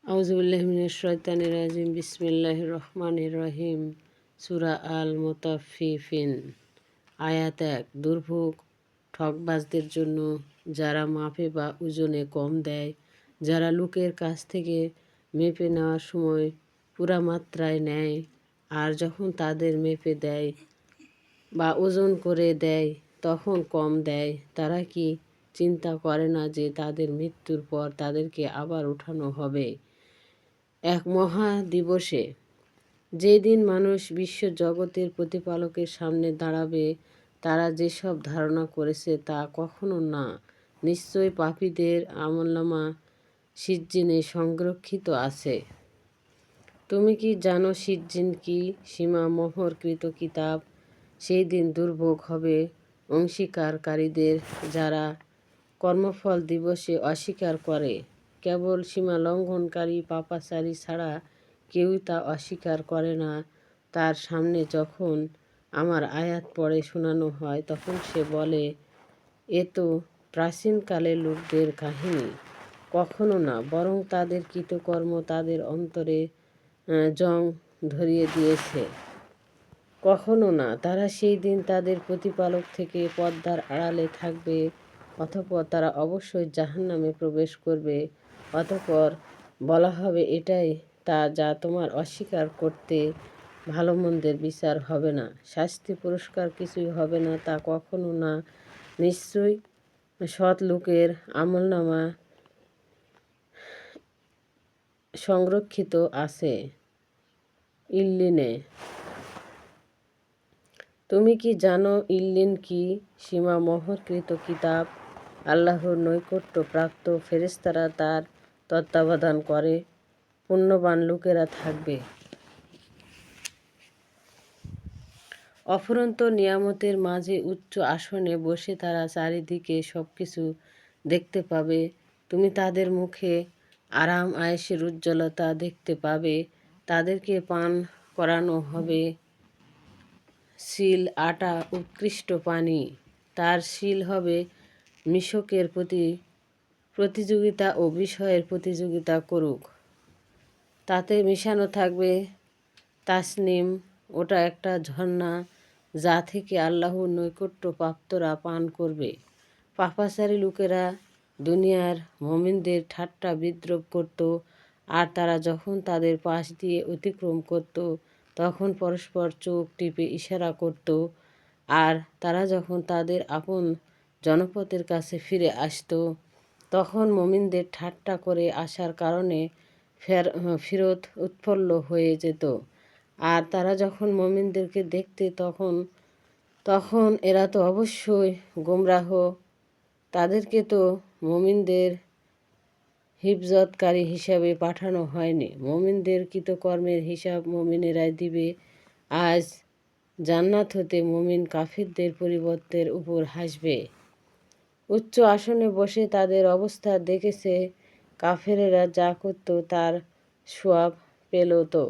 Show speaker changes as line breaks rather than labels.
আউযুবিল্লাহি মিনাশ শাইতানির রাজিম বিসমিল্লাহির রহমানির রহিম সূরা আল মুতাফফিফিন আয়াত ১ দুর্ভোগ ঠকবাজদের জন্য যারা মাপে বা ওজনে কম দেয়, যারা লোকের কাছ থেকে মেপে নেওয়ার সময় পুরা মাত্রায় নেয় আর যখন তাদের মেপে দেয় বা ওজন করে দেয় তখন কম দেয়। তারা কি চিন্তা করে না যে তাদের মৃত্যুর পর তাদেরকে আবার উঠানো হবে এক মহা দিবসে, যেদিন মানুষ বিশ্ব জগতের প্রতিপালকের সামনে দাঁড়াবে? তারা যেসব ধারণা করেছে তা কখনো না। নিশ্চয়ই পাপীদের আমলনামা সিজ্জিনে সংরক্ষিত আছে। তুমি কি জানো সিজ্জিন কি? সীমা মোহরকৃত কিতাব। সেই দিন দুর্ভোগ হবে অঙ্গীকারকারীদের, যারা কর্মফল দিবসে অস্বীকার করে। কেবল সীমা লঙ্ঘনকারী পাপাচারী ছাড়া কেউই তা অস্বীকার করে না। তার সামনে যখন আমার আয়াত পড়ে শোনানো হয় তখন সে বলে, এ তো প্রাচীনকালের লোকদের কাহিনী। কখনো না, বরং তাদের কৃতকর্ম তাদের অন্তরে জং ধরিয়ে দিয়েছে। কখনো না, তারা সেই দিন তাদের প্রতিপালক থেকে পর্দার আড়ালে থাকবে, অতঃপর তারা অবশ্যই জাহান্নামে প্রবেশ করবে। অতঃপর বলা হবে, এটাই তা যা তোমার অস্বীকার করতে। ভালো মন্দের বিচার হবে না, শাস্তি পুরস্কার কিছুই হবে না, তা কখনো না। নিশ্চয়ই সৎ লোকের আমলনামা সংরক্ষিত আছে ইল্লিনে। তুমি কি জানো ইল্লিন কি? সীমা মোহরকৃত কিতাব। আল্লাহর নৈকট্য প্রাপ্ত ফেরেশতারা তার তত্ত্বাবধান করে। পুণ্যবান লোকেরা থাকবে অফুরন্ত নিয়ামতের মাঝে উচ্চ আসনে বসে। তারা চারিদিকে সবকিছু দেখতে পাবে। তুমি তাদের মুখে আরাম আয়েশের উজ্জ্বলতা দেখতে পাবে। তাদেরকে পান করানো হবে সিল আটা উৎকৃষ্ট পানি। তার সিল হবে মিশকের প্রতি প্রতিযোগিতা ও বিষয়ের প্রতিযোগিতা করুক। তাতে মিশানো থাকবে তাসনিম। ওটা একটা ঝর্ণা যা থেকে আল্লাহর নৈকট্য প্রাপ্তরা পান করবে। পাপাচারী লোকেরা দুনিয়ার মুমিনদের ঠাট্টা বিদ্রূপ করত, আর তারা যখন তাদের পাশ দিয়ে অতিক্রম করত তখন পরস্পর চোখ টিপে ইশারা করত। আর তারা যখন তাদের আপন জনপদের কাছে ফিরে আসত তখন মুমিনদের ঠাট্টা করে আসার কারণে ফিরত উৎফুল্ল হয়ে যেত। আর তারা যখন মুমিনদেরকে দেখতে তখন এরা তো অবশ্যই গোমরাহ। তাদেরকে তো মুমিনদের হিফজতকারী হিসাবে পাঠানো হয়নি। মুমিনদের কৃতকর্মের হিসাব মুমিনেরাই দিবে। আজ জান্নাত হতে মুমিন কাফিরদের পরিবর্তের উপর হাসবে। উচ্চ আসনে বসে তাদের অবস্থা দেখেছে কাফেরেরা যা করত তার সওয়াব পেল তো।